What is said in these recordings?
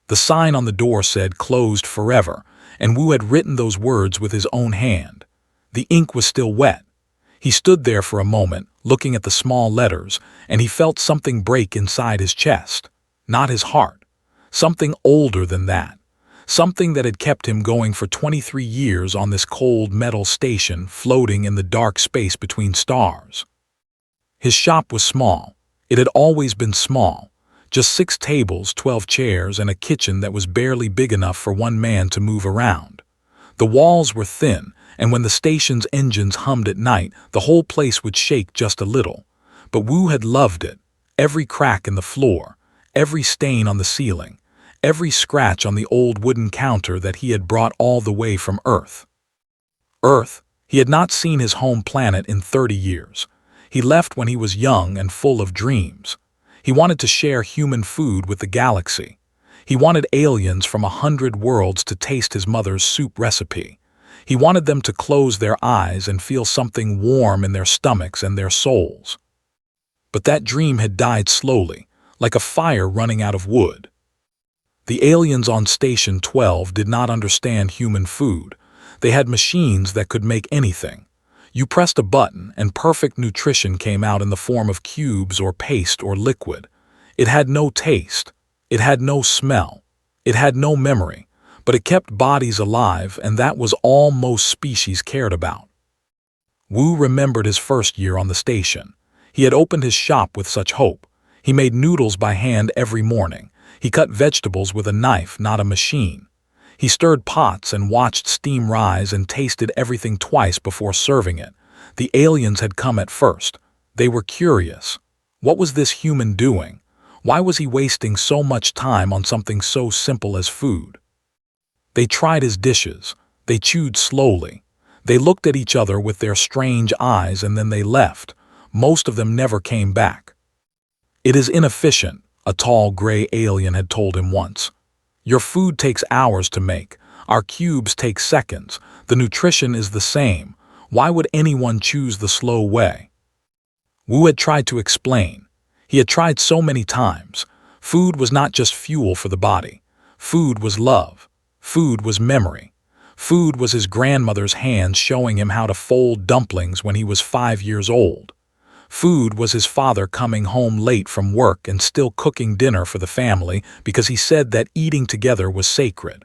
The sign on the door said "Closed forever," and Wu had written those words with his own hand. The ink was still wet. He stood there for a moment, looking at the small letters, and he felt something break inside his chest. Not his heart. Something older than that. Something that had kept him going for 23 years on this cold metal station floating in the dark space between stars. His shop was small. It had always been small. Just 6 tables, 12 chairs, and a kitchen that was barely big enough for one man to move around. The walls were thin, and when the station's engines hummed at night, the whole place would shake just a little. But Wu had loved it. Every crack in the floor, every stain on the ceiling, every scratch on the old wooden counter that he had brought all the way from Earth. Earth? He had not seen his home planet in 30 years. He left when he was young and full of dreams. He wanted to share human food with the galaxy. He wanted aliens from 100 worlds to taste his mother's soup recipe. He wanted them to close their eyes and feel something warm in their stomachs and their souls. But that dream had died slowly, like a fire running out of wood. The aliens on Station 12 did not understand human food. They had machines that could make anything. You pressed a button and perfect nutrition came out in the form of cubes or paste or liquid. It had no taste. It had no smell. It had no memory. But it kept bodies alive, and that was all most species cared about. Wu remembered his first year on the station. He had opened his shop with such hope. He made noodles by hand every morning. He cut vegetables with a knife, not a machine. He stirred pots and watched steam rise and tasted everything twice before serving it. The aliens had come at first. They were curious. What was this human doing? Why was he wasting so much time on something so simple as food? They tried his dishes. They chewed slowly. They looked at each other with their strange eyes and then they left. Most of them never came back. "It is inefficient," a tall gray alien had told him once. "Your food takes hours to make. Our cubes take seconds. The nutrition is the same. Why would anyone choose the slow way?" Wu had tried to explain. He had tried so many times. Food was not just fuel for the body. Food was love. Food was memory. Food was his grandmother's hands showing him how to fold dumplings when he was 5 years old. Food was his father coming home late from work and still cooking dinner for the family because he said that eating together was sacred.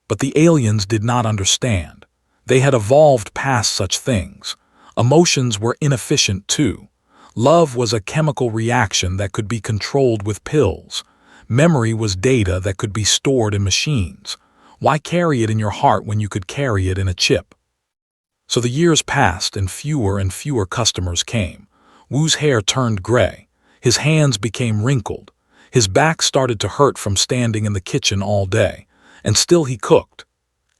But the aliens did not understand. They had evolved past such things. Emotions were inefficient too. Love was a chemical reaction that could be controlled with pills. Memory was data that could be stored in machines. Why carry it in your heart when you could carry it in a chip? So the years passed and fewer customers came. Wu's hair turned gray. His hands became wrinkled. His back started to hurt from standing in the kitchen all day. And still he cooked.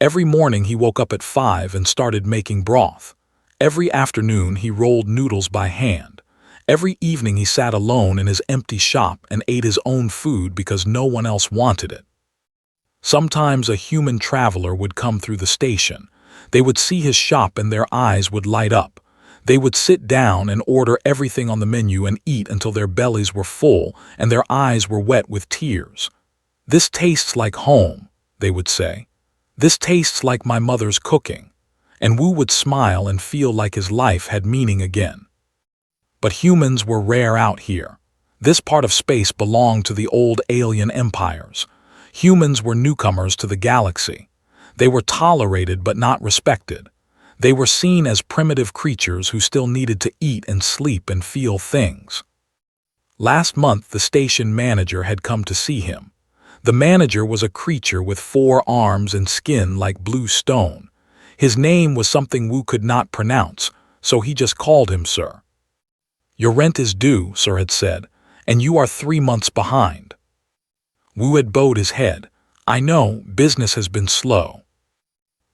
Every morning he woke up at 5 and started making broth. Every afternoon he rolled noodles by hand. Every evening he sat alone in his empty shop and ate his own food because no one else wanted it. Sometimes a human traveler would come through the station. They would see his shop and their eyes would light up. They would sit down and order everything on the menu and eat until their bellies were full and their eyes were wet with tears. "This tastes like home," they would say. "This tastes like my mother's cooking." And Wu would smile and feel like his life had meaning again. But humans were rare out here. This part of space belonged to the old alien empires. Humans were newcomers to the galaxy. They were tolerated but not respected. They were seen as primitive creatures who still needed to eat and sleep and feel things. Last month, the station manager had come to see him. The manager was a creature with 4 arms and skin like blue stone. His name was something Wu could not pronounce, so he just called him Sir. "Your rent is due," Sir had said, "and you are 3 months behind." Wu had bowed his head. "I know, business has been slow."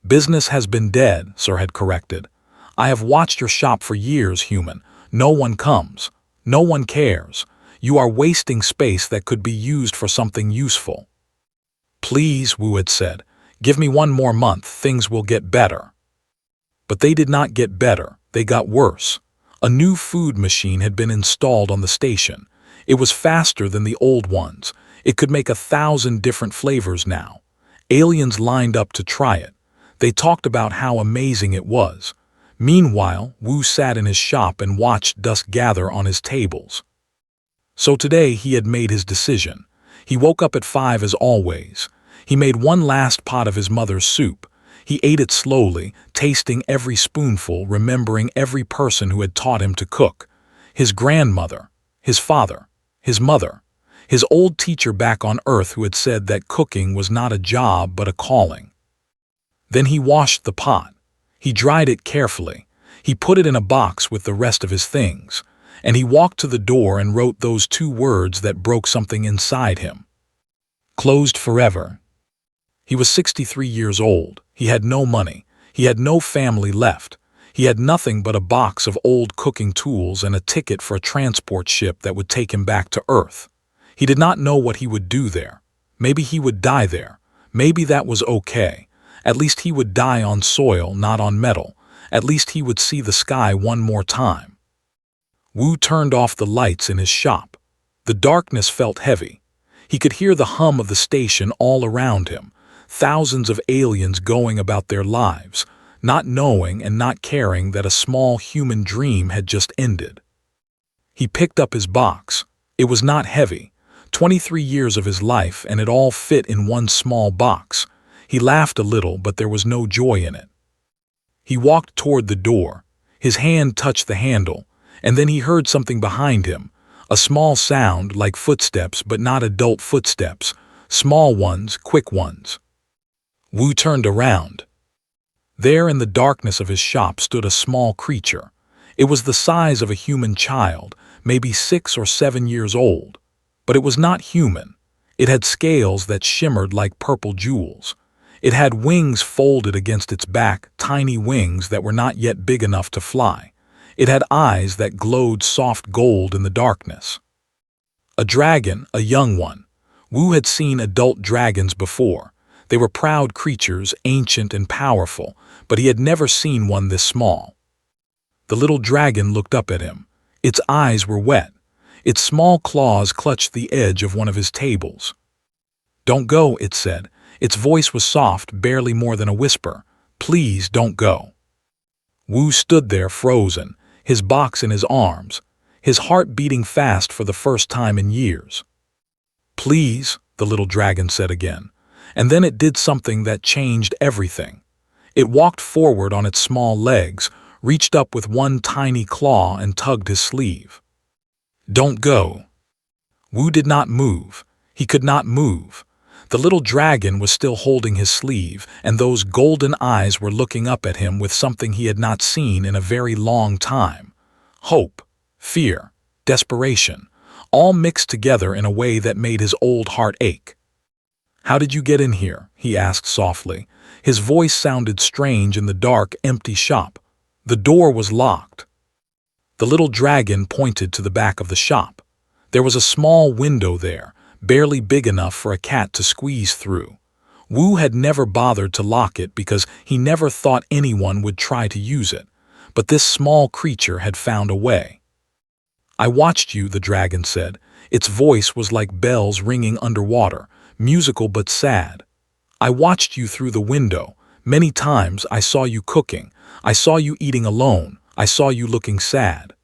"Business has been dead," Sir had corrected. "I have watched your shop for years, human. No one comes. No one cares. You are wasting space that could be used for something useful." "Please," Wu had said, "give me 1 more month, things will get better." But they did not get better, they got worse. A new food machine had been installed on the station. It was faster than the old ones. It could make 1,000 different flavors now. Aliens lined up to try it. They talked about how amazing it was. Meanwhile, Wu sat in his shop and watched dust gather on his tables. So today he had made his decision. He woke up at 5 as always. He made one last pot of his mother's soup. He ate it slowly, tasting every spoonful, remembering every person who had taught him to cook. His grandmother, his father, his mother, his old teacher back on Earth who had said that cooking was not a job but a calling. Then he washed the pot. He dried it carefully. He put it in a box with the rest of his things. And he walked to the door and wrote those 2 words that broke something inside him. Closed forever. He was 63 years old. He had no money. He had no family left. He had nothing but a box of old cooking tools and a ticket for a transport ship that would take him back to Earth. He did not know what he would do there. Maybe he would die there. Maybe that was okay. At least he would die on soil, not on metal. At least he would see the sky one more time. Wu turned off the lights in his shop. The darkness felt heavy. He could hear the hum of the station all around him. Thousands of aliens going about their lives, not knowing and not caring that a small human dream had just ended. He picked up his box. It was not heavy. 23 years of his life, and it all fit in one small box. He laughed a little, but there was no joy in it. He walked toward the door. His hand touched the handle, and then he heard something behind him. A small sound like footsteps, but not adult footsteps. Small ones, quick ones. Wu turned around. There in the darkness of his shop stood a small creature. It was the size of a human child, maybe 6 or 7 years old. But it was not human. It had scales that shimmered like purple jewels. It had wings folded against its back, tiny wings that were not yet big enough to fly. It had eyes that glowed soft gold in the darkness. A dragon, a young one. Wu had seen adult dragons before. They were proud creatures, ancient and powerful, but he had never seen one this small. The little dragon looked up at him. Its eyes were wet. Its small claws clutched the edge of one of his tables. "Don't go," it said. Its voice was soft, barely more than a whisper. "Please don't go." Wu stood there frozen, his box in his arms, his heart beating fast for the first time in years. "Please," the little dragon said again, and then it did something that changed everything. It walked forward on its small legs, reached up with one tiny claw and tugged his sleeve. "Don't go." Wu did not move. He could not move. The little dragon was still holding his sleeve, and those golden eyes were looking up at him with something he had not seen in a very long time. Hope, fear, desperation, all mixed together in a way that made his old heart ache. "How did you get in here?" he asked softly. His voice sounded strange in the dark, empty shop. The door was locked. The little dragon pointed to the back of the shop. There was a small window there, barely big enough for a cat to squeeze through. Wu had never bothered to lock it because he never thought anyone would try to use it, but this small creature had found a way. "I watched you," the dragon said. Its voice was like bells ringing underwater, musical but sad. "I watched you through the window. Many times I saw you cooking. I saw you eating alone. I saw you looking sad."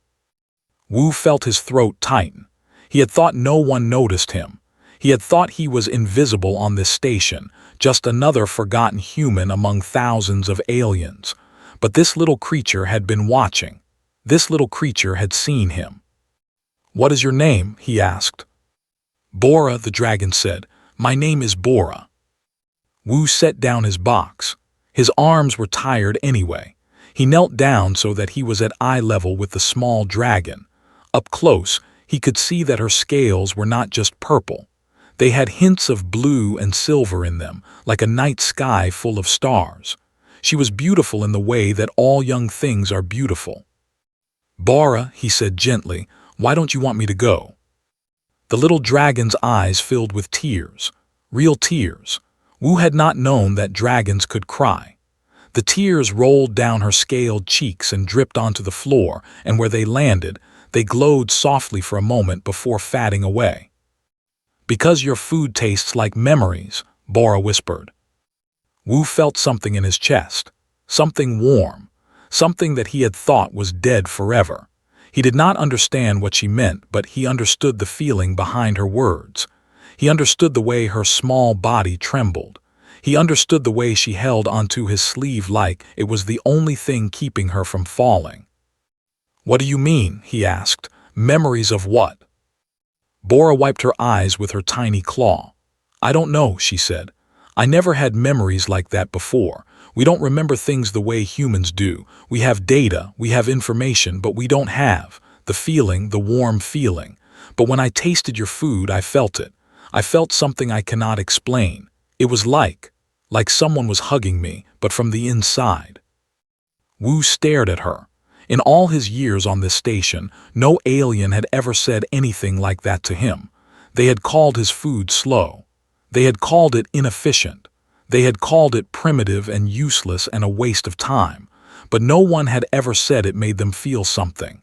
Wu felt his throat tighten. He had thought no one noticed him. He had thought he was invisible on this station, just another forgotten human among thousands of aliens. But this little creature had been watching. This little creature had seen him. "What is your name?" he asked. "Bora," the dragon said. "My name is Bora." Wu set down his box. His arms were tired anyway. He knelt down so that he was at eye level with the small dragon. Up close, he could see that her scales were not just purple. They had hints of blue and silver in them, like a night sky full of stars. She was beautiful in the way that all young things are beautiful. "Bora," he said gently, "why don't you want me to go?" The little dragon's eyes filled with tears. Real tears. Wu had not known that dragons could cry. The tears rolled down her scaled cheeks and dripped onto the floor, and where they landed, they glowed softly for a moment before fading away. Because your food tastes like memories, Bora whispered. Wu felt something in his chest, something warm, something that he had thought was dead forever. He did not understand what she meant, but he understood the feeling behind her words. He understood the way her small body trembled. He understood the way she held onto his sleeve like it was the only thing keeping her from falling. "What do you mean?" he asked. "Memories of what?" Bora wiped her eyes with her tiny claw. "I don't know," she said. "I never had memories like that before. We don't remember things the way humans do. We have data, we have information, but we don't have the feeling, the warm feeling. But when I tasted your food, I felt it. I felt something I cannot explain. It was like someone was hugging me, but from the inside." Wu stared at her. In all his years on this station, no alien had ever said anything like that to him. They had called his food slow. They had called it inefficient. They had called it primitive and useless and a waste of time. But no one had ever said it made them feel something.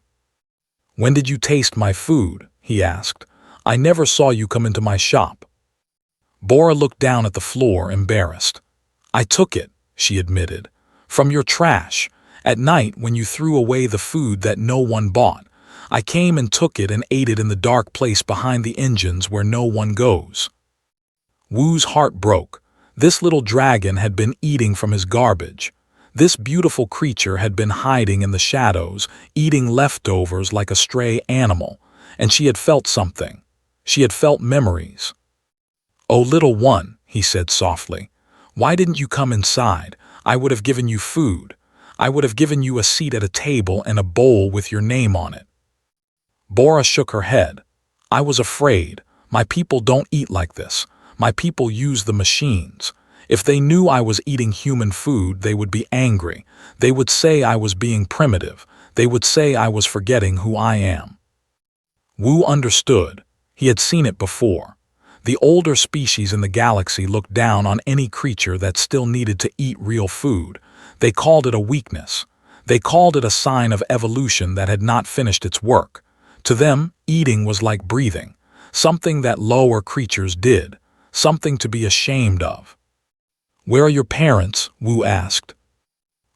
"When did you taste my food?" he asked. "I never saw you come into my shop." Bora looked down at the floor, embarrassed. "I took it," she admitted. "From your trash. At night, when you threw away the food that no one bought. I came and took it and ate it in the dark place behind the engines where no one goes." Wu's heart broke. This little dragon had been eating from his garbage. This beautiful creature had been hiding in the shadows, eating leftovers like a stray animal, and she had felt something. She had felt memories. "Oh, little one," he said softly, "why didn't you come inside? I would have given you food. I would have given you a seat at a table and a bowl with your name on it." Bora shook her head. "I was afraid. My people don't eat like this. My people use the machines. If they knew I was eating human food, they would be angry. They would say I was being primitive. They would say I was forgetting who I am." Wu understood. He had seen it before. The older species in the galaxy looked down on any creature that still needed to eat real food. They called it a weakness. They called it a sign of evolution that had not finished its work. To them, eating was like breathing, something that lower creatures did, something to be ashamed of. "Where are your parents?" Wu asked.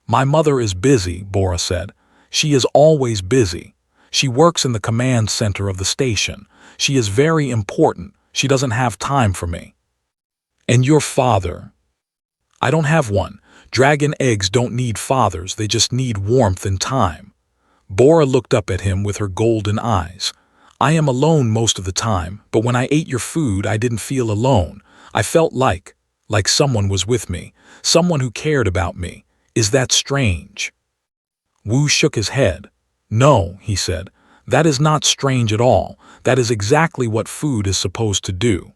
"My mother is busy," Bora said. "She is always busy. She works in the command center of the station. She is very important. She doesn't have time for me." "And your father?" "I don't have one. Dragon eggs don't need fathers, they just need warmth and time." Bora looked up at him with her golden eyes. "I am alone most of the time, but when I ate your food, I didn't feel alone. I felt like someone was with me, someone who cared about me. Is that strange?" Wu shook his head. "No," he said. "That is not strange at all. That is exactly what food is supposed to do."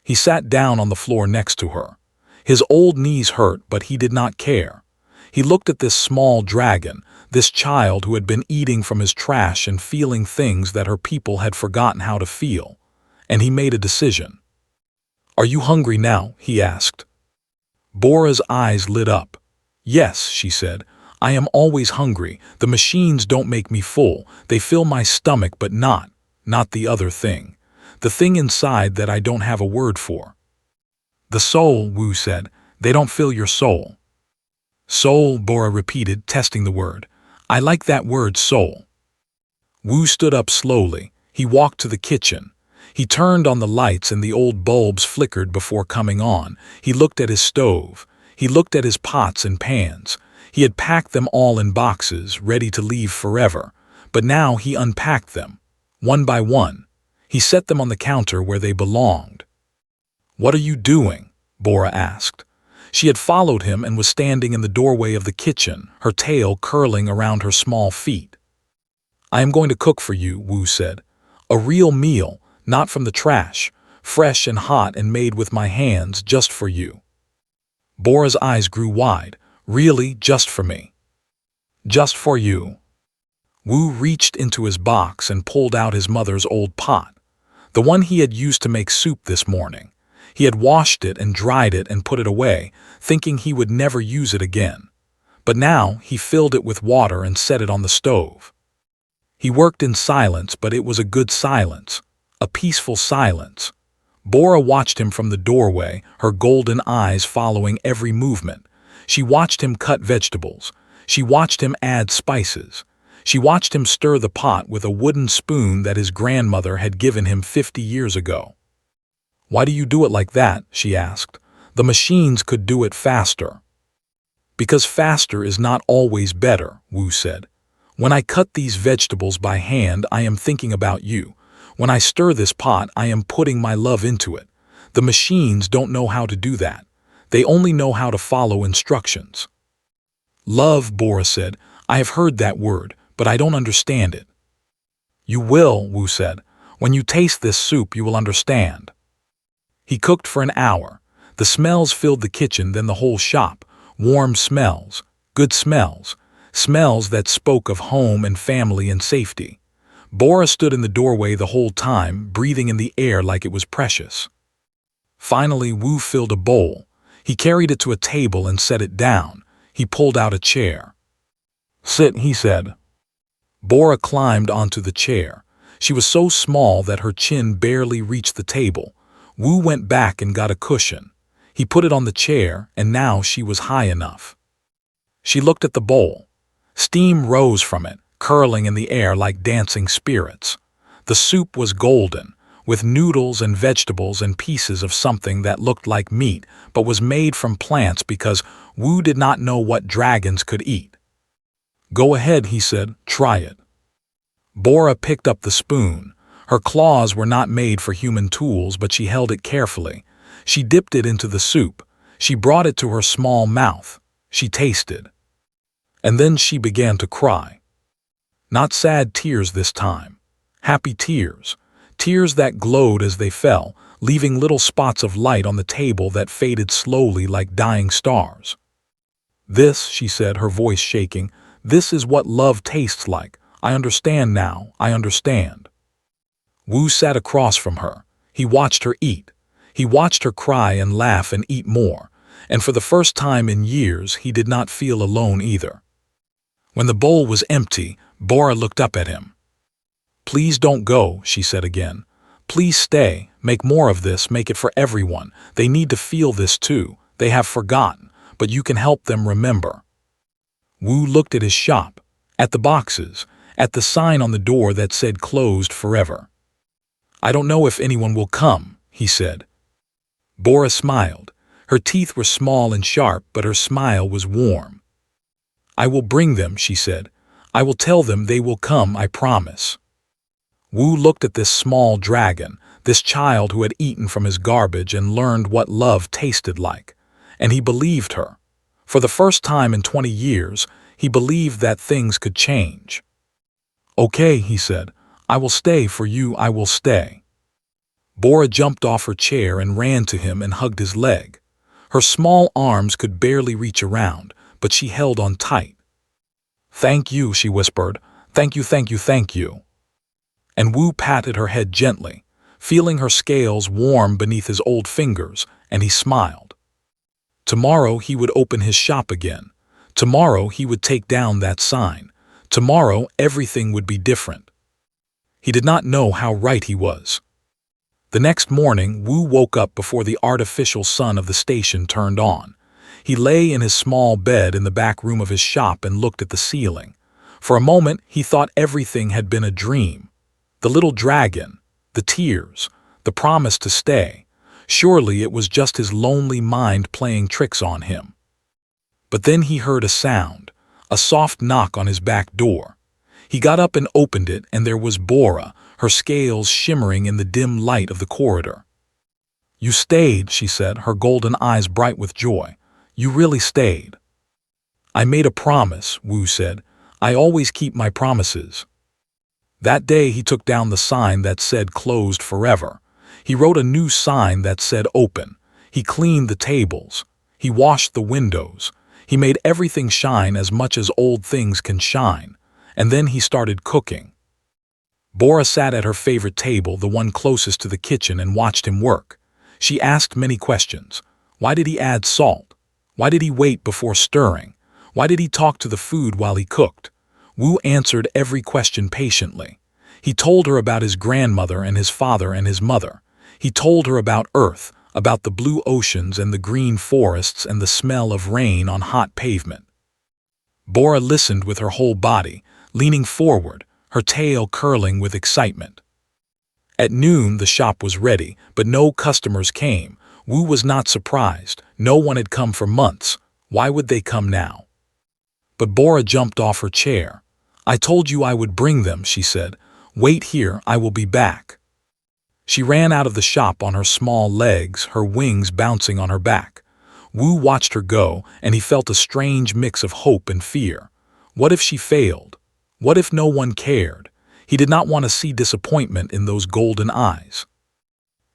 He sat down on the floor next to her. His old knees hurt, but he did not care. He looked at this small dragon, this child who had been eating from his trash and feeling things that her people had forgotten how to feel, and he made a decision. "Are you hungry now?" he asked. Bora's eyes lit up. "Yes," she said. "I am always hungry. The machines don't make me full. They fill my stomach, but not the other thing. The thing inside that I don't have a word for." "The soul," Wu said. "They don't fill your soul." "Soul," Bora repeated, testing the word. "I like that word, soul." Wu stood up slowly. He walked to the kitchen. He turned on the lights and the old bulbs flickered before coming on. He looked at his stove. He looked at his pots and pans. He had packed them all in boxes, ready to leave forever. But now he unpacked them, one by one. He set them on the counter where they belonged. "What are you doing?" Bora asked. She had followed him and was standing in the doorway of the kitchen, her tail curling around her small feet. "I am going to cook for you," Wu said. "A real meal, not from the trash, fresh and hot and made with my hands just for you." Bora's eyes grew wide. "Really, just for me?" "Just for you." Wu reached into his box and pulled out his mother's old pot, the one he had used to make soup this morning. He had washed it and dried it and put it away, thinking he would never use it again. But now he filled it with water and set it on the stove. He worked in silence, but it was a good silence, a peaceful silence. Bora watched him from the doorway, her golden eyes following every movement. She watched him cut vegetables. She watched him add spices. She watched him stir the pot with a wooden spoon that his grandmother had given him 50 years ago. "Why do you do it like that?" she asked. "The machines could do it faster." "Because faster is not always better," Wu said. "When I cut these vegetables by hand, I am thinking about you. When I stir this pot, I am putting my love into it. The machines don't know how to do that. They only know how to follow instructions." "Love," Bora said. "I have heard that word, but I don't understand it." "You will," Wu said. "When you taste this soup, you will understand." He cooked for an hour. The smells filled the kitchen, then the whole shop. Warm smells, good smells, smells that spoke of home and family and safety. Bora stood in the doorway the whole time, breathing in the air like it was precious. Finally, Wu filled a bowl. He carried it to a table and set it down. He pulled out a chair. "Sit," he said. Bora climbed onto the chair. She was so small that her chin barely reached the table. Wu went back and got a cushion. He put it on the chair, and now she was high enough. She looked at the bowl. Steam rose from it, curling in the air like dancing spirits. The soup was golden, with noodles and vegetables and pieces of something that looked like meat, but was made from plants because Wu did not know what dragons could eat. "Go ahead," he said. "Try it." Bora picked up the spoon. Her claws were not made for human tools, but she held it carefully. She dipped it into the soup. She brought it to her small mouth. She tasted. And then she began to cry. Not sad tears this time. Happy tears. Tears that glowed as they fell, leaving little spots of light on the table that faded slowly like dying stars. "This," she said, her voice shaking, "this is what love tastes like. I understand now. I understand." Wu sat across from her. He watched her eat. He watched her cry and laugh and eat more, and for the first time in years he did not feel alone either. When the bowl was empty, Bora looked up at him. "Please don't go," she said again. "Please stay. Make more of this. Make it for everyone. They need to feel this too. They have forgotten, but you can help them remember." Wu looked at his shop, at the boxes, at the sign on the door that said closed forever. "I don't know if anyone will come," he said. Bora smiled. Her teeth were small and sharp, but her smile was warm. "I will bring them," she said. "I will tell them they will come, I promise." Wu looked at this small dragon, this child who had eaten from his garbage and learned what love tasted like, and he believed her. For the first time in 20 years, he believed that things could change. "Okay," he said. "I will stay for you, I will stay." Bora jumped off her chair and ran to him and hugged his leg. Her small arms could barely reach around, but she held on tight. "Thank you," she whispered. "Thank you, thank you, thank you." And Wu patted her head gently, feeling her scales warm beneath his old fingers, and he smiled. Tomorrow he would open his shop again. Tomorrow he would take down that sign. Tomorrow everything would be different. He did not know how right he was. The next morning, Wu woke up before the artificial sun of the station turned on. He lay in his small bed in the back room of his shop and looked at the ceiling. For a moment, he thought everything had been a dream. The little dragon, the tears, the promise to stay. Surely it was just his lonely mind playing tricks on him. But then he heard a sound, a soft knock on his back door. He got up and opened it, and there was Bora, her scales shimmering in the dim light of the corridor. "You stayed," she said, her golden eyes bright with joy. "You really stayed." "I made a promise," Wu said. "I always keep my promises." That day he took down the sign that said closed forever. He wrote a new sign that said open. He cleaned the tables. He washed the windows. He made everything shine as much as old things can shine. And then he started cooking. Bora sat at her favorite table, the one closest to the kitchen, and watched him work. She asked many questions. Why did he add salt? Why did he wait before stirring? Why did he talk to the food while he cooked? Wu answered every question patiently. He told her about his grandmother and his father and his mother. He told her about Earth, about the blue oceans and the green forests and the smell of rain on hot pavement. Bora listened with her whole body, leaning forward, her tail curling with excitement. At noon the shop was ready, but no customers came. Wu was not surprised. No one had come for months. Why would they come now? But Bora jumped off her chair. "I told you I would bring them," she said. "Wait here, I will be back." She ran out of the shop on her small legs, her wings bouncing on her back. Wu watched her go, and he felt a strange mix of hope and fear. What if she failed? What if no one cared? He did not want to see disappointment in those golden eyes.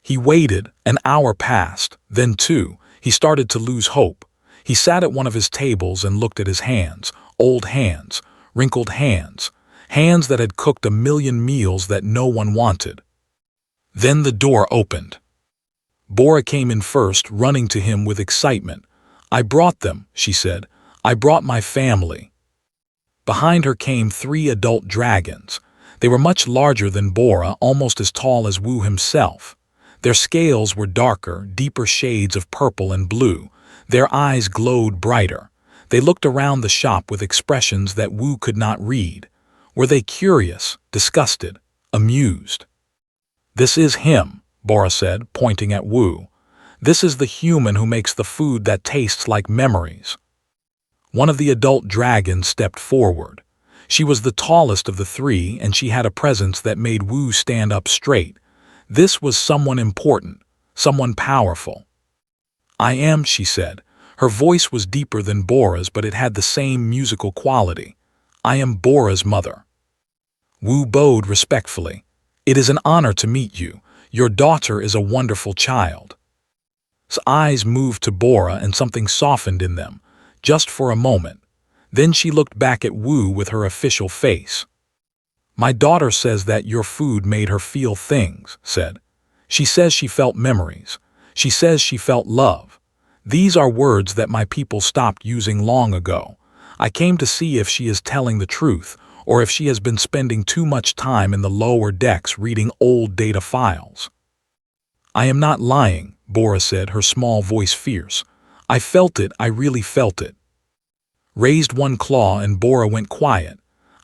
He waited. An hour passed, then two. He started to lose hope. He sat at one of his tables and looked at his hands, old hands, wrinkled hands, hands that had cooked a million meals that no one wanted. Then the door opened. Bora came in first, running to him with excitement. "I brought them," she said. "I brought my family." Behind her came 3 adult dragons. They were much larger than Bora, almost as tall as Wu himself. Their scales were darker, deeper shades of purple and blue. Their eyes glowed brighter. They looked around the shop with expressions that Wu could not read. Were they curious, disgusted, amused? "This is him," Bora said, pointing at Wu. "This is the human who makes the food that tastes like memories." One of the adult dragons stepped forward. She was the tallest of the 3, and she had a presence that made Wu stand up straight. This was someone important, someone powerful. "I am," she said. Her voice was deeper than Bora's, but it had the same musical quality. "I am Bora's mother." Wu bowed respectfully. "It is an honor to meet you. Your daughter is a wonderful child." His eyes moved to Bora and something softened in them, just for a moment. Then she looked back at Wu with her official face. "My daughter says that your food made her feel things," said. "She says she felt memories. She says she felt love. These are words that my people stopped using long ago. I came to see if she is telling the truth, or if she has been spending too much time in the lower decks reading old data files." "I am not lying," Bora said, her small voice fierce. "I felt it, I really felt it." Raised one claw and Bora went quiet.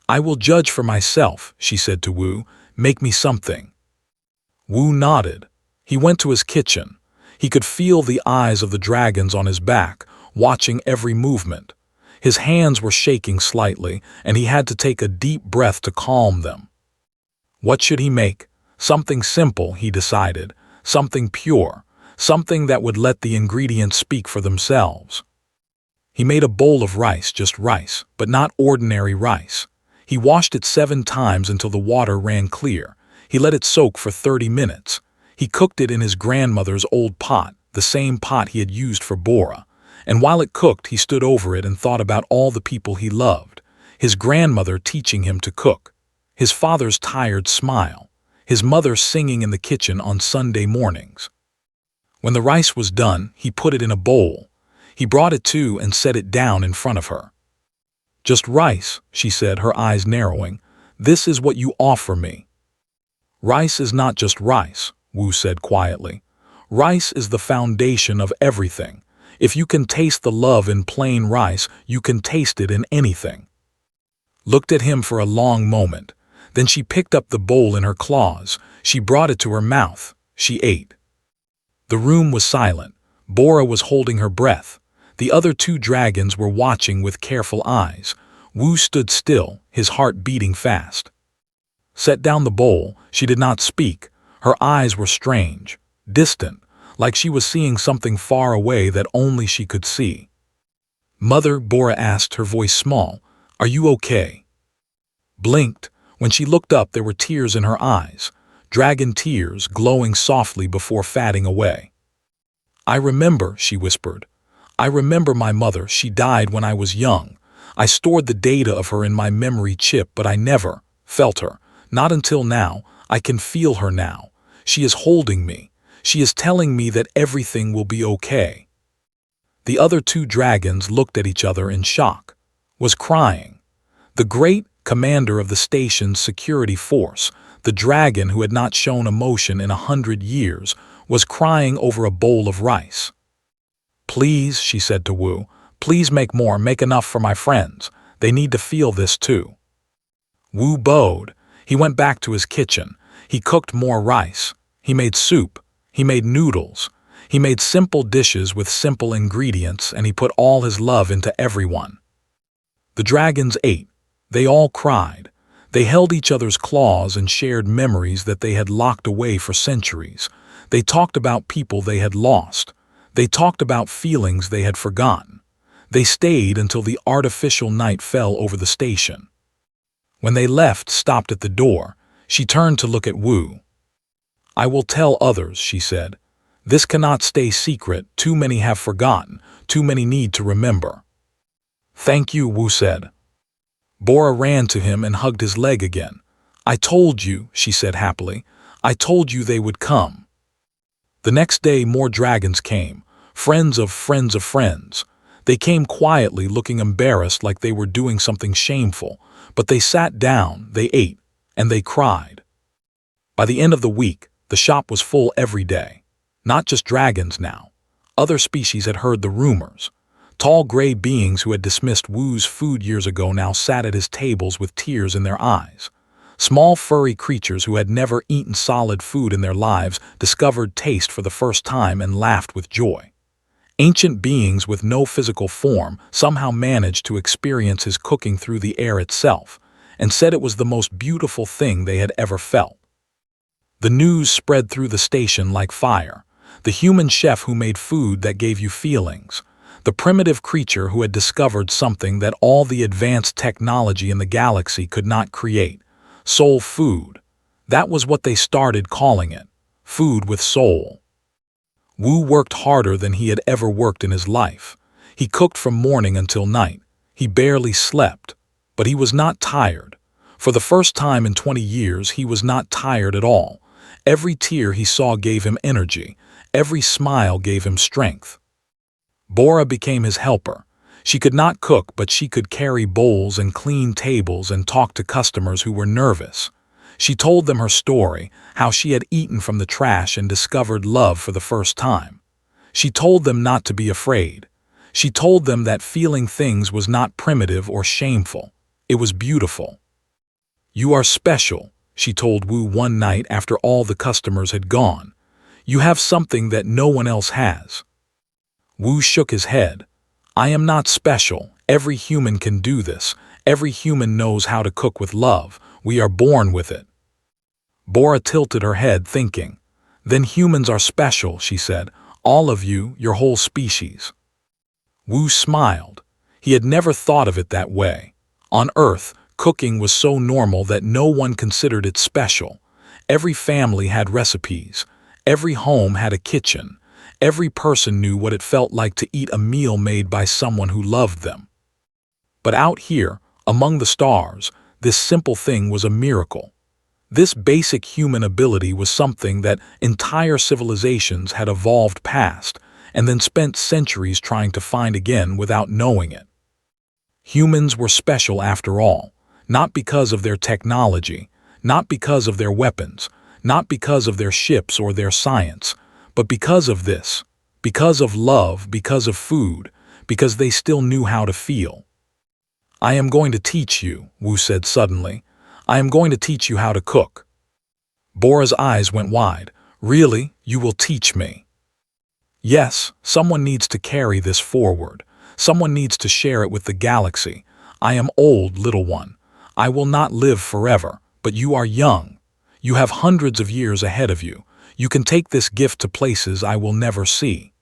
"I will judge for myself," she said to Wu. "Make me something." Wu nodded. He went to his kitchen. He could feel the eyes of the dragons on his back, watching every movement. His hands were shaking slightly, and he had to take a deep breath to calm them. What should he make? Something simple, he decided. Something pure. Something that would let the ingredients speak for themselves. He made a bowl of rice, just rice, but not ordinary rice. He washed it 7 times until the water ran clear. He let it soak for 30 minutes. He cooked it in his grandmother's old pot, the same pot he had used for Bora. And while it cooked, he stood over it and thought about all the people he loved. His grandmother teaching him to cook. His father's tired smile. His mother singing in the kitchen on Sunday mornings. When the rice was done, he put it in a bowl. He brought it to and set it down in front of her. "Just rice," she said, her eyes narrowing. "This is what you offer me." "Rice is not just rice," Wu said quietly. "Rice is the foundation of everything. If you can taste the love in plain rice, you can taste it in anything." Looked at him for a long moment. Then she picked up the bowl in her claws. She brought it to her mouth. She ate. The room was silent. Bora was holding her breath. The other 2 dragons were watching with careful eyes. Wu stood still, his heart beating fast. Set down the bowl. She did not speak. Her eyes were strange, distant, like she was seeing something far away that only she could see. "Mother," Bora asked, her voice small, "are you okay?" Blinked. When she looked up, there were tears in her eyes. Dragon tears, glowing softly before fading away. "I remember," she whispered. "I remember my mother. She died when I was young. I stored the data of her in my memory chip, but I never felt her. Not until now. I can feel her now. She is holding me. She is telling me that everything will be okay." The other 2 dragons looked at each other in shock. Was crying. The great commander of the station's security force, the dragon who had not shown emotion in 100 years, was crying over a bowl of rice. "Please," she said to Wu, "please make more, make enough for my friends. They need to feel this too." Wu bowed. He went back to his kitchen. He cooked more rice. He made soup. He made noodles. He made simple dishes with simple ingredients, and he put all his love into everyone. The dragons ate. They all cried. They held each other's claws and shared memories that they had locked away for centuries. They talked about people they had lost. They talked about feelings they had forgotten. They stayed until the artificial night fell over the station. When they left, stopped at the door, she turned to look at Wu. "I will tell others," she said. "This cannot stay secret. Too many have forgotten. Too many need to remember." "Thank you," Wu said. Bora ran to him and hugged his leg again. "I told you," she said happily. "I told you they would come." The next day more dragons came, friends of friends of friends. They came quietly, looking embarrassed like they were doing something shameful, but they sat down, they ate, and they cried. By the end of the week, the shop was full every day. Not just dragons now. Other species had heard the rumors. Tall gray beings who had dismissed Wu's food years ago now sat at his tables with tears in their eyes. Small furry creatures who had never eaten solid food in their lives discovered taste for the first time and laughed with joy. Ancient beings with no physical form somehow managed to experience his cooking through the air itself, and said it was the most beautiful thing they had ever felt. The news spread through the station like fire. The human chef who made food that gave you feelings. The primitive creature who had discovered something that all the advanced technology in the galaxy could not create. Soul food. That was what they started calling it. Food with soul. Wu worked harder than he had ever worked in his life. He cooked from morning until night. He barely slept. But he was not tired. For the first time in 20 years, he was not tired at all. Every tear he saw gave him energy. Every smile gave him strength. Bora became his helper. She could not cook, but she could carry bowls and clean tables and talk to customers who were nervous. She told them her story, how she had eaten from the trash and discovered love for the first time. She told them not to be afraid. She told them that feeling things was not primitive or shameful. It was beautiful. "You are special," she told Wu one night after all the customers had gone. "You have something that no one else has." Wu shook his head. "I am not special. Every human can do this. Every human knows how to cook with love. We are born with it." Bora tilted her head, thinking. "Then humans are special," she said. "All of you, your whole species." Wu smiled. He had never thought of it that way. On Earth, cooking was so normal that no one considered it special. Every family had recipes. Every home had a kitchen. Every person knew what it felt like to eat a meal made by someone who loved them. But out here, among the stars, this simple thing was a miracle. This basic human ability was something that entire civilizations had evolved past and then spent centuries trying to find again without knowing it. Humans were special after all, not because of their technology, not because of their weapons, not because of their ships or their science, but because of this, because of love, because of food, because they still knew how to feel. "I am going to teach you," Wu said suddenly. "I am going to teach you how to cook." Bora's eyes went wide. "Really? You will teach me?" "Yes, someone needs to carry this forward. Someone needs to share it with the galaxy. I am old, little one. I will not live forever, but you are young. You have hundreds of years ahead of you. You can take this gift to places I will never see."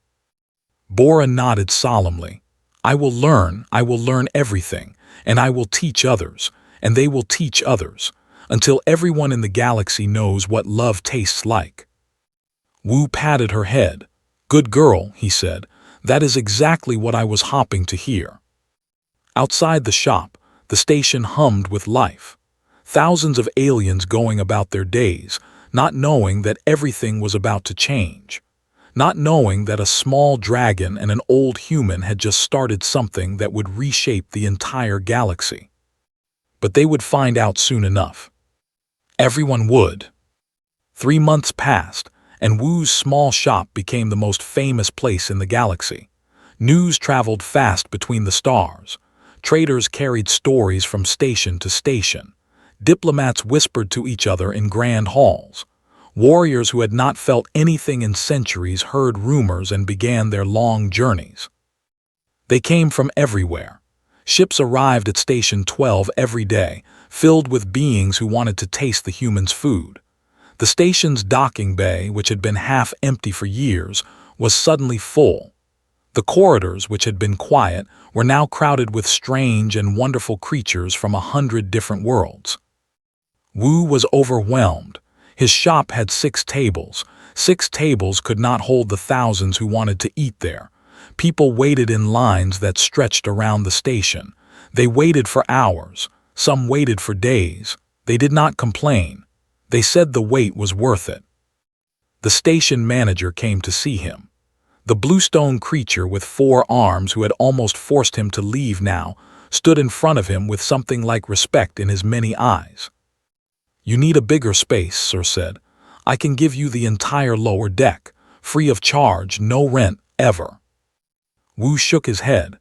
Bora nodded solemnly. I will learn everything, and I will teach others, and they will teach others, until everyone in the galaxy knows what love tastes like." Wu patted her head. "Good girl," he said. "That is exactly what I was hoping to hear." Outside the shop, the station hummed with life. Thousands of aliens going about their days, not knowing that everything was about to change. Not knowing that a small dragon and an old human had just started something that would reshape the entire galaxy. But they would find out soon enough. Everyone would. 3 months passed, and Wu's small shop became the most famous place in the galaxy. News traveled fast between the stars. Traders carried stories from station to station. Diplomats whispered to each other in grand halls. Warriors who had not felt anything in centuries heard rumors and began their long journeys. They came from everywhere. Ships arrived at Station 12 every day, filled with beings who wanted to taste the humans' food. The station's docking bay, which had been half empty for years, was suddenly full. The corridors, which had been quiet, were now crowded with strange and wonderful creatures from 100 different worlds. Wu was overwhelmed. His shop had 6 tables. 6 tables could not hold the thousands who wanted to eat there. People waited in lines that stretched around the station. They waited for hours. Some waited for days. They did not complain. They said the wait was worth it. The station manager came to see him. The bluestone creature with 4 arms who had almost forced him to leave now stood in front of him with something like respect in his many eyes. "You need a bigger space," Sir said. "I can give you the entire lower deck, free of charge, no rent, ever." Wu shook his head.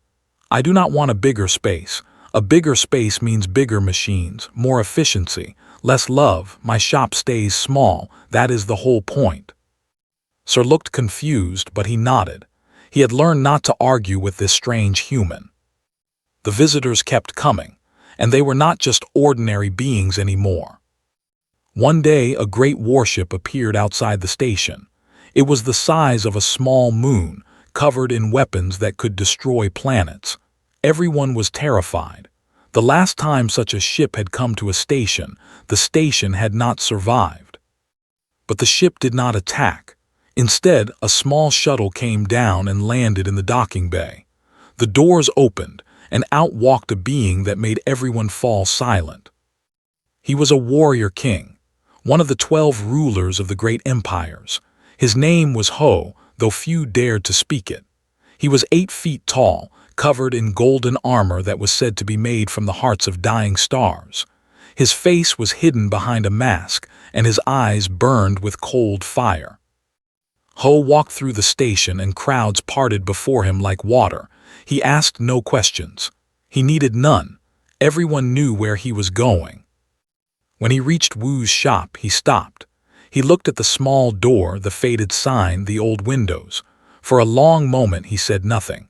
"I do not want a bigger space. A bigger space means bigger machines, more efficiency, less love. My shop stays small. That is the whole point." Sir looked confused, but he nodded. He had learned not to argue with this strange human. The visitors kept coming, and they were not just ordinary beings anymore. One day, a great warship appeared outside the station. It was the size of a small moon, covered in weapons that could destroy planets. Everyone was terrified. The last time such a ship had come to a station, the station had not survived. But the ship did not attack. Instead, a small shuttle came down and landed in the docking bay. The doors opened, and out walked a being that made everyone fall silent. He was a warrior king, one of the 12 rulers of the great empires. His name was Ho, though few dared to speak it. He was 8 feet tall, covered in golden armor that was said to be made from the hearts of dying stars. His face was hidden behind a mask, and his eyes burned with cold fire. Ho walked through the station and crowds parted before him like water. He asked no questions. He needed none. Everyone knew where he was going. When he reached Wu's shop, he stopped. He looked at the small door, the faded sign, the old windows. For a long moment he said nothing.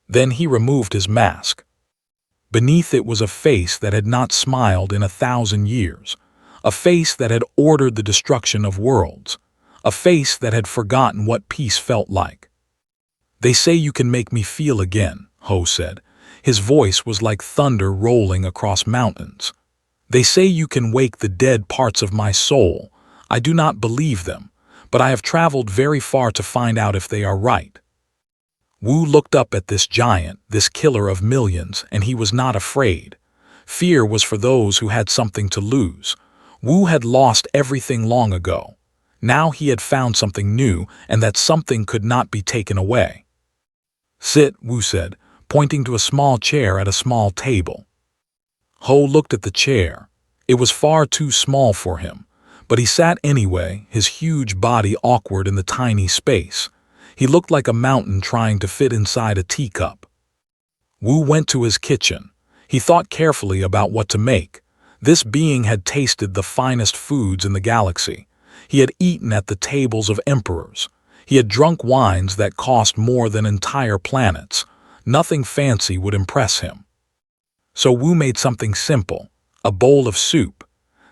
Then he removed his mask. Beneath it was a face that had not smiled in 1,000 years. A face that had ordered the destruction of worlds. A face that had forgotten what peace felt like. "They say you can make me feel again," Ho said. His voice was like thunder rolling across mountains. "They say you can wake the dead parts of my soul. I do not believe them, but I have traveled very far to find out if they are right." Wu looked up at this giant, this killer of millions, and he was not afraid. Fear was for those who had something to lose. Wu had lost everything long ago. Now he had found something new, and that something could not be taken away. "Sit," Wu said, pointing to a small chair at a small table. Ho looked at the chair. It was far too small for him, but he sat anyway, his huge body awkward in the tiny space. He looked like a mountain trying to fit inside a teacup. Wu went to his kitchen. He thought carefully about what to make. This being had tasted the finest foods in the galaxy. He had eaten at the tables of emperors. He had drunk wines that cost more than entire planets. Nothing fancy would impress him. So Wu made something simple, a bowl of soup.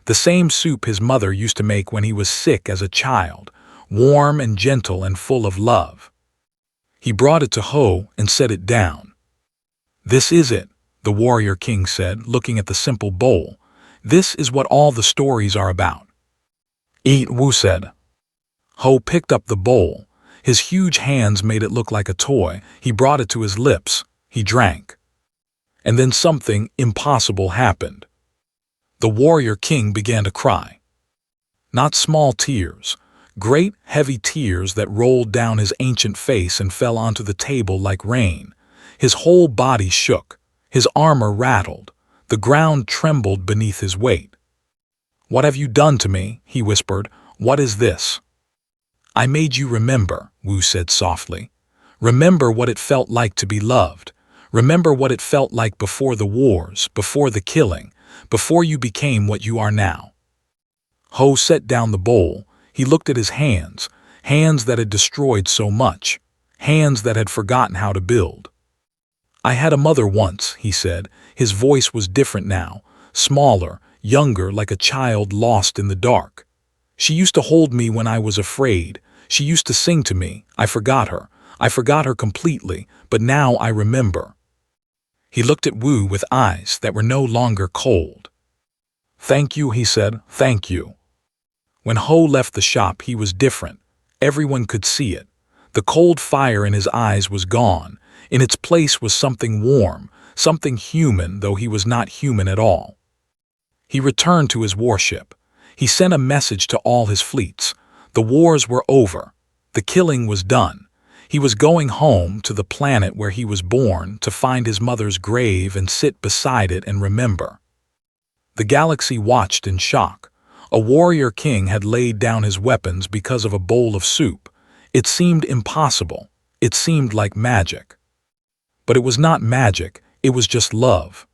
The same soup his mother used to make when he was sick as a child, warm and gentle and full of love. He brought it to Ho and set it down. "This is it," the warrior king said, looking at the simple bowl. "This is what all the stories are about." "Eat," Wu said. Ho picked up the bowl. His huge hands made it look like a toy. He brought it to his lips. He drank. And then something impossible happened. The warrior king began to cry. Not small tears. Great, heavy tears that rolled down his ancient face and fell onto the table like rain. His whole body shook. His armor rattled. The ground trembled beneath his weight. "What have you done to me?" he whispered. "What is this?" I made you remember, Wu said softly. Remember what it felt like to be loved. Remember what it felt like before the wars, before the killing, before you became what you are now. Ho set down the bowl. He looked at his hands, hands that had destroyed so much, hands that had forgotten how to build. I had a mother once, he said. His voice was different now, smaller, younger, like a child lost in the dark. She used to hold me when I was afraid. She used to sing to me. I forgot her. I forgot her completely, but now I remember. He looked at Wu with eyes that were no longer cold. Thank you, he said, thank you. When Ho left the shop, he was different. Everyone could see it. The cold fire in his eyes was gone. In its place was something warm, something human, though he was not human at all. He returned to his warship. He sent a message to all his fleets. The wars were over. The killing was done. He was going home to the planet where he was born to find his mother's grave and sit beside it and remember. The galaxy watched in shock. A warrior king had laid down his weapons because of a bowl of soup. It seemed impossible. It seemed like magic. But it was not magic, it was just love.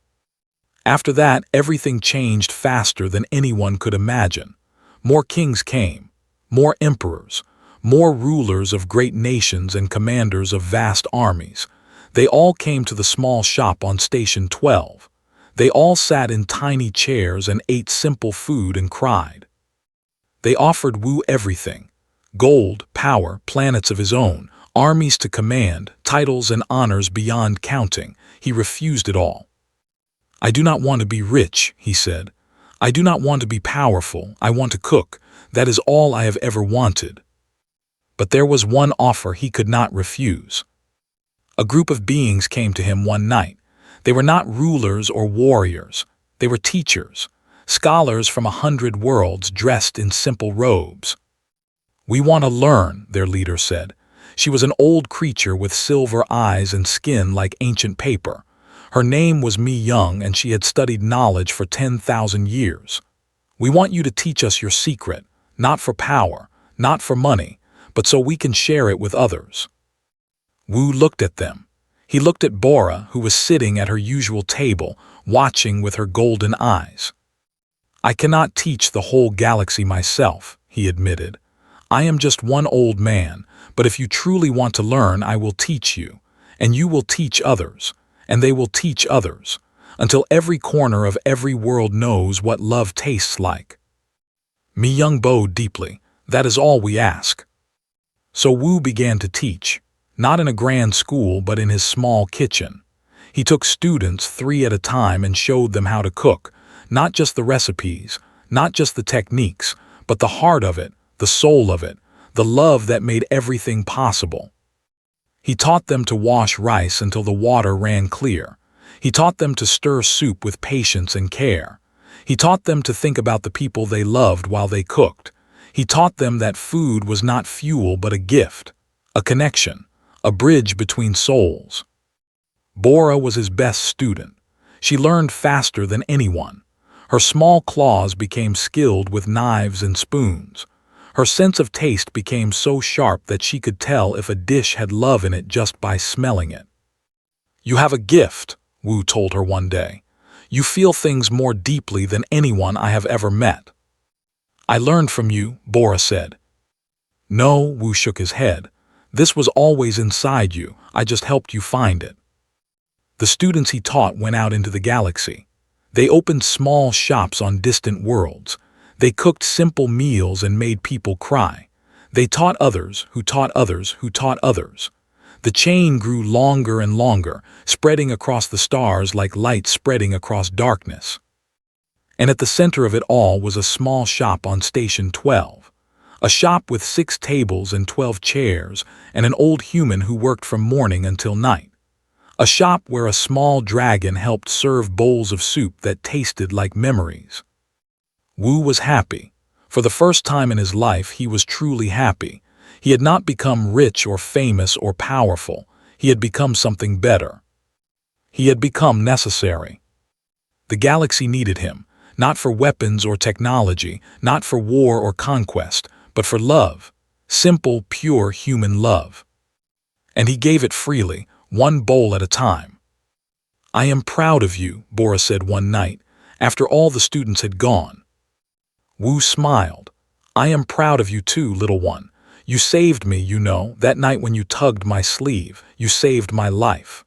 After that, everything changed faster than anyone could imagine. More kings came, more emperors, more rulers of great nations and commanders of vast armies. They all came to the small shop on Station 12. They all sat in tiny chairs and ate simple food and cried. They offered Wu everything: gold, power, planets of his own, armies to command, titles and honors beyond counting. He refused it all. I do not want to be rich, he said. I do not want to be powerful. I want to cook. That is all I have ever wanted. But there was one offer he could not refuse. A group of beings came to him one night. They were not rulers or warriors. They were teachers, scholars from 100 worlds dressed in simple robes. We want to learn, their leader said. She was an old creature with silver eyes and skin like ancient paper. Her name was Mi Young, and she had studied knowledge for 10,000 years. We want you to teach us your secret, not for power, not for money, but so we can share it with others. Wu looked at them. He looked at Bora, who was sitting at her usual table, watching with her golden eyes. I cannot teach the whole galaxy myself, he admitted. I am just one old man, but if you truly want to learn, I will teach you, and you will teach others, and they will teach others, until every corner of every world knows what love tastes like. Mi Young bowed deeply. That is all we ask. So Wu began to teach, not in a grand school but in his small kitchen. He took students 3 at a time and showed them how to cook, not just the recipes, not just the techniques, but the heart of it, the soul of it, the love that made everything possible. He taught them to wash rice until the water ran clear. He taught them to stir soup with patience and care. He taught them to think about the people they loved while they cooked. He taught them that food was not fuel but a gift, a connection, a bridge between souls. Bora was his best student. She learned faster than anyone. Her small claws became skilled with knives and spoons. Her sense of taste became so sharp that she could tell if a dish had love in it just by smelling it. You have a gift, Wu told her one day. You feel things more deeply than anyone I have ever met. I learned from you, Bora said. No, Wu shook his head. This was always inside you. I just helped you find it. The students he taught went out into the galaxy. They opened small shops on distant worlds. They cooked simple meals and made people cry. They taught others, who taught others, who taught others. The chain grew longer and longer, spreading across the stars like light spreading across darkness. And at the center of it all was a small shop on Station 12. A shop with 6 tables and 12 chairs, and an old human who worked from morning until night. A shop where a small dragon helped serve bowls of soup that tasted like memories. Wu was happy. For the first time in his life, he was truly happy. He had not become rich or famous or powerful. He had become something better. He had become necessary. The galaxy needed him, not for weapons or technology, not for war or conquest, but for love. Simple, pure human love. And he gave it freely, one bowl at a time. "I am proud of you," Bora said one night, after all the students had gone. Wu smiled. "I am proud of you too, little one. You saved me, you know, that night when you tugged my sleeve. You saved my life."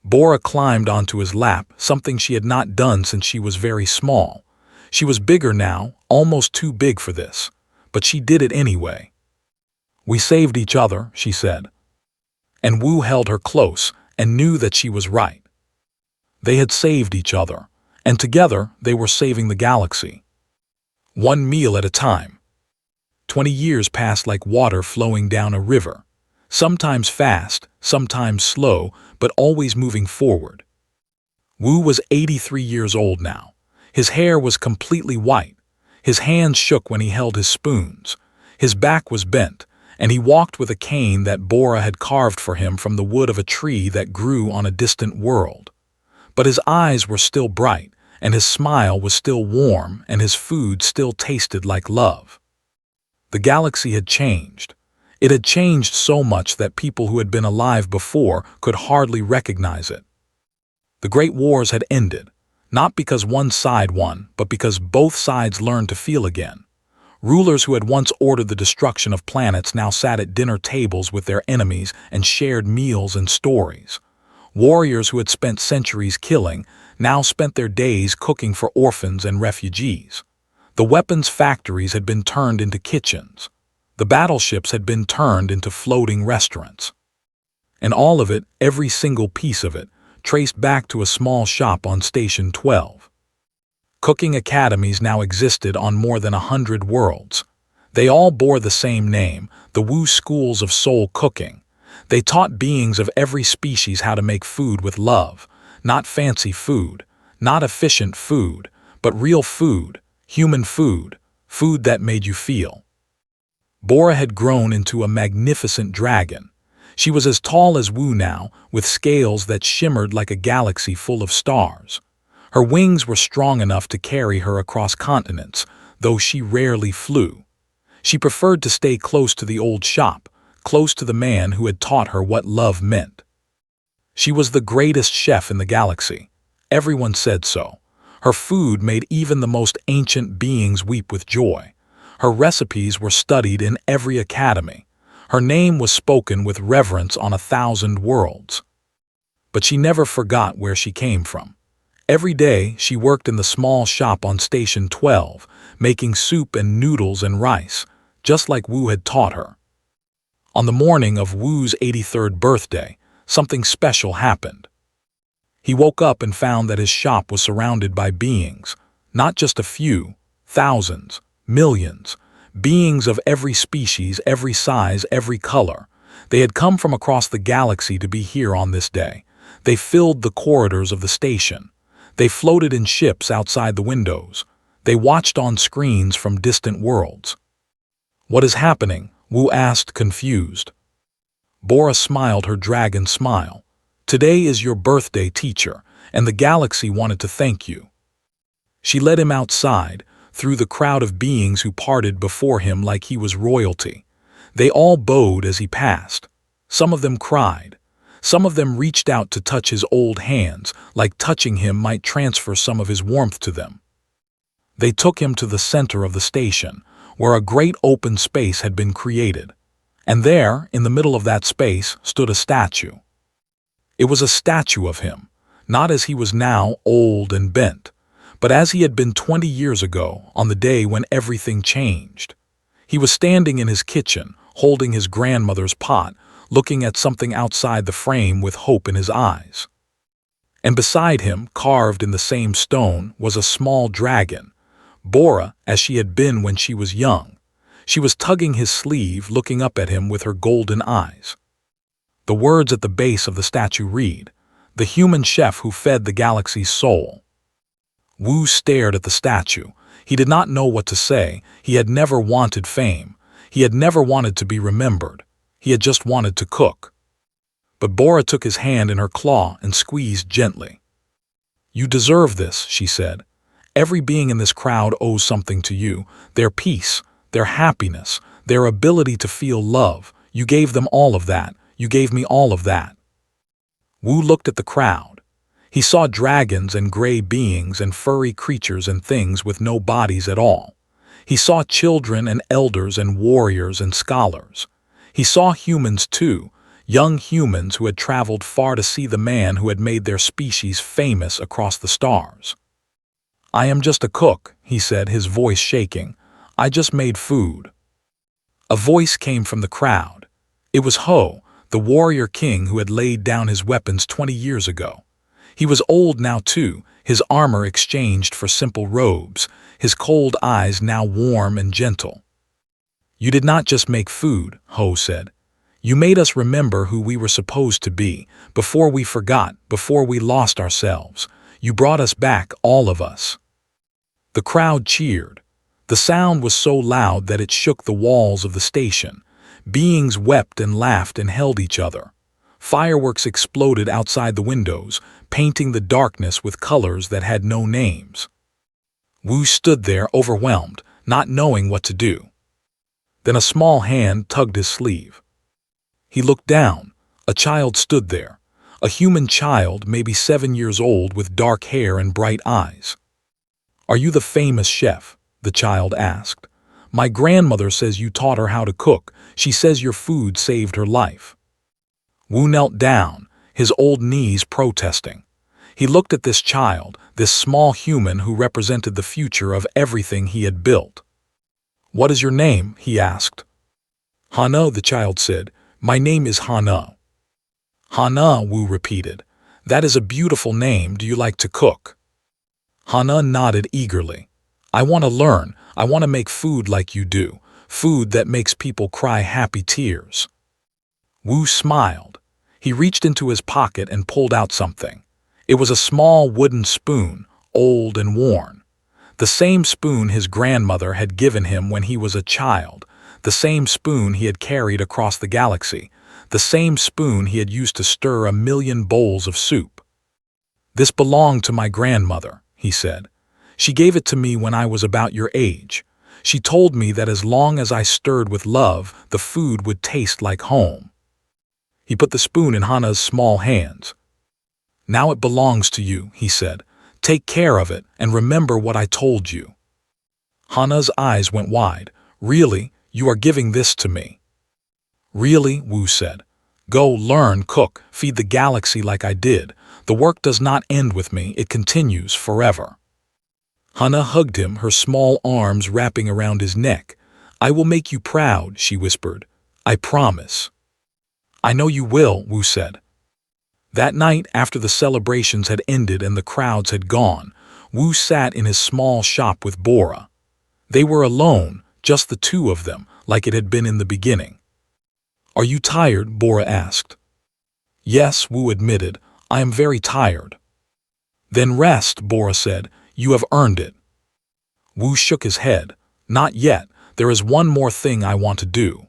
Bora climbed onto his lap, something she had not done since she was very small. She was bigger now, almost too big for this, but she did it anyway. "We saved each other," she said. And Wu held her close and knew that she was right. They had saved each other, and together they were saving the galaxy. One meal at a time. 20 years passed like water flowing down a river, sometimes fast, sometimes slow, but always moving forward. Wu was 83 years old now. His hair was completely white. His hands shook when he held his spoons. His back was bent, and he walked with a cane that Bora had carved for him from the wood of a tree that grew on a distant world. But his eyes were still bright, and his smile was still warm, and his food still tasted like love. The galaxy had changed. It had changed so much that people who had been alive before could hardly recognize it. The Great Wars had ended, not because one side won, but because both sides learned to feel again. Rulers who had once ordered the destruction of planets now sat at dinner tables with their enemies and shared meals and stories. Warriors who had spent centuries killing now spent their days cooking for orphans and refugees. The weapons factories had been turned into kitchens. The battleships had been turned into floating restaurants. And all of it, every single piece of it, traced back to a small shop on Station 12. Cooking academies now existed on more than 100 worlds. They all bore the same name, the Wu Schools of Soul Cooking. They taught beings of every species how to make food with love, not fancy food, not efficient food, but real food, human food, food that made you feel. Bora had grown into a magnificent dragon. She was as tall as Wu now, with scales that shimmered like a galaxy full of stars. Her wings were strong enough to carry her across continents, though she rarely flew. She preferred to stay close to the old shop, close to the man who had taught her what love meant. She was the greatest chef in the galaxy. Everyone said so. Her food made even the most ancient beings weep with joy. Her recipes were studied in every academy. Her name was spoken with reverence on 1,000 worlds. But she never forgot where she came from. Every day she worked in the small shop on Station 12, making soup and noodles and rice, just like Wu had taught her. On the morning of Wu's 83rd birthday, something special happened. He woke up and found that his shop was surrounded by beings, not just a few, thousands, millions, beings of every species, every size, every color. They had come from across the galaxy to be here on this day. They filled the corridors of the station. They floated in ships outside the windows. They watched on screens from distant worlds. "What is happening?" Wu asked, confused. Bora smiled her dragon smile. "Today is your birthday, teacher, and the galaxy wanted to thank you." She led him outside, through the crowd of beings who parted before him like he was royalty. They all bowed as he passed. Some of them cried. Some of them reached out to touch his old hands, like touching him might transfer some of his warmth to them. They took him to the center of the station, where a great open space had been created. And there, in the middle of that space, stood a statue. It was a statue of him, not as he was now old and bent, but as he had been 20 years ago, on the day when everything changed. He was standing in his kitchen, holding his grandmother's pot, looking at something outside the frame with hope in his eyes. And beside him, carved in the same stone, was a small dragon, Bora as she had been when she was young. She was tugging his sleeve, looking up at him with her golden eyes. The words at the base of the statue read, "The human chef who fed the galaxy's soul." Wu stared at the statue. He did not know what to say. He had never wanted fame. He had never wanted to be remembered. He had just wanted to cook. But Bora took his hand in her claw and squeezed gently. "You deserve this," she said. "Every being in this crowd owes something to you, their peace, their happiness, Their ability to feel love. You gave them all of that. You gave me all of that. Wu looked at the crowd. He saw dragons and gray beings and furry creatures and things with no bodies at all. He saw children and elders and warriors and scholars. He saw humans too, young humans who had traveled far to see the man who had made their species famous across the stars. "I am just a cook," he said, his voice shaking. "I just made food." A voice came from the crowd. It was Ho, the warrior king who had laid down his weapons 20 years ago. He was old now too, his armor exchanged for simple robes, his cold eyes now warm and gentle. "You did not just make food," Ho said. "You made us remember who we were supposed to be, before we forgot, before we lost ourselves. You brought us back, all of us." The crowd cheered. The sound was so loud that it shook the walls of the station. Beings wept and laughed and held each other. Fireworks exploded outside the windows, painting the darkness with colors that had no names. Wu stood there overwhelmed, not knowing what to do. Then a small hand tugged his sleeve. He looked down. A child stood there. A human child, maybe 7 years old, with dark hair and bright eyes. "Are you the famous chef?" the child asked. "My grandmother says you taught her how to cook. She says your food saved her life." Wu knelt down, his old knees protesting. He looked at this child, this small human who represented the future of everything he had built. "What is your name?" he asked. "Hana," the child said. "My name is Hana." "Hana," Wu repeated. "That is a beautiful name. Do you like to cook?" Hana nodded eagerly. "I want to learn. I want to make food like you do, food that makes people cry happy tears." Wu smiled. He reached into his pocket and pulled out something. It was a small wooden spoon, old and worn. The same spoon his grandmother had given him when he was a child, the same spoon he had carried across the galaxy, the same spoon he had used to stir 1,000,000 bowls of soup. "This belonged to my grandmother," he said. "She gave it to me when I was about your age. She told me that as long as I stirred with love, the food would taste like home." He put the spoon in Hana's small hands. "Now it belongs to you," he said. "Take care of it and remember what I told you." Hana's eyes went wide. "Really? You are giving this to me?" "Really," Wu said. "Go, learn, cook, feed the galaxy like I did. The work does not end with me, it continues forever." Hana hugged him, her small arms wrapping around his neck. "I will make you proud," she whispered. "I promise." "I know you will," Wu said. That night, after the celebrations had ended and the crowds had gone, Wu sat in his small shop with Bora. They were alone, just the two of them, like it had been in the beginning. "Are you tired?" Bora asked. "Yes," Wu admitted. "I am very tired." "Then rest," Bora said. "You have earned it." Wu shook his head. "Not yet. There is one more thing I want to do."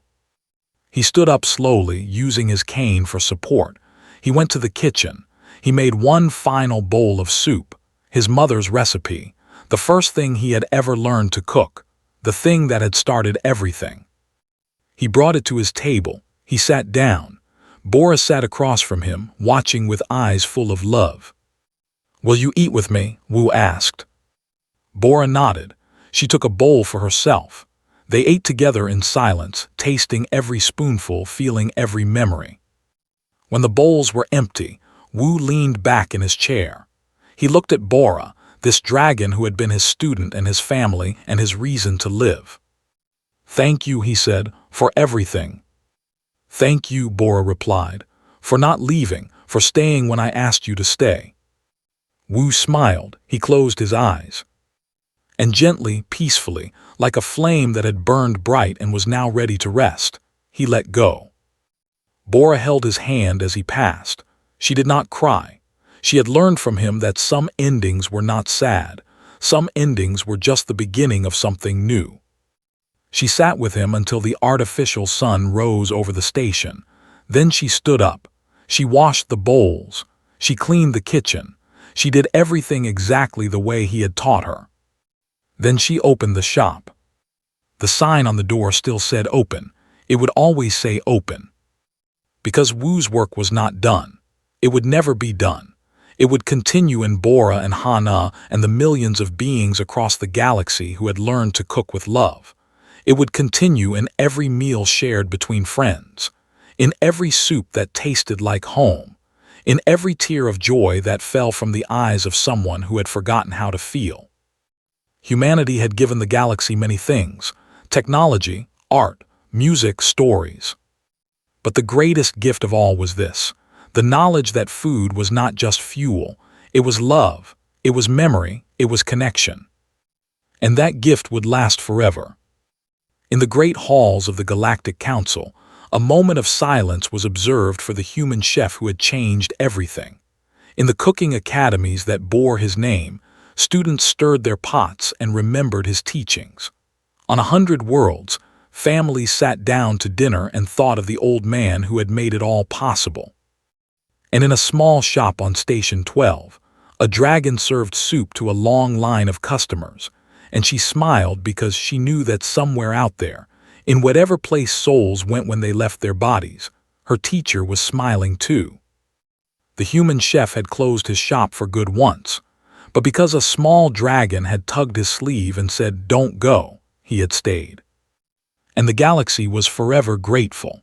He stood up slowly, using his cane for support. He went to the kitchen. He made one final bowl of soup, his mother's recipe, the first thing he had ever learned to cook, the thing that had started everything. He brought it to his table. He sat down. Bora sat across from him, watching with eyes full of love. "Will you eat with me?" Wu asked. Bora nodded. She took a bowl for herself. They ate together in silence, tasting every spoonful, feeling every memory. When the bowls were empty, Wu leaned back in his chair. He looked at Bora, this dragon who had been his student and his family and his reason to live. "Thank you," he said, "for everything." "Thank you," Bora replied, "for not leaving, for staying when I asked you to stay." Wu smiled. He closed his eyes. And gently, peacefully, like a flame that had burned bright and was now ready to rest, he let go. Bora held his hand as he passed. She did not cry. She had learned from him that some endings were not sad. Some endings were just the beginning of something new. She sat with him until the artificial sun rose over the station. Then she stood up. She washed the bowls. She cleaned the kitchen. She did everything exactly the way he had taught her. Then she opened the shop. The sign on the door still said open. It would always say open. Because Wu's work was not done. It would never be done. It would continue in Bora and Hana and the millions of beings across the galaxy who had learned to cook with love. It would continue in every meal shared between friends, in every soup that tasted like home, in every tear of joy that fell from the eyes of someone who had forgotten how to feel. Humanity had given the galaxy many things: technology, art, music, stories. But the greatest gift of all was this: the knowledge that food was not just fuel, it was love, it was memory, it was connection. And that gift would last forever. In the great halls of the Galactic Council, a moment of silence was observed for the human chef who had changed everything. In the cooking academies that bore his name, students stirred their pots and remembered his teachings. On 100 worlds, families sat down to dinner and thought of the old man who had made it all possible. And in a small shop on Station 12, a dragon served soup to a long line of customers, and she smiled because she knew that somewhere out there, in whatever place souls went when they left their bodies, her teacher was smiling too. The human chef had closed his shop for good once, but because a small dragon had tugged his sleeve and said, "Don't go," he had stayed. And the galaxy was forever grateful.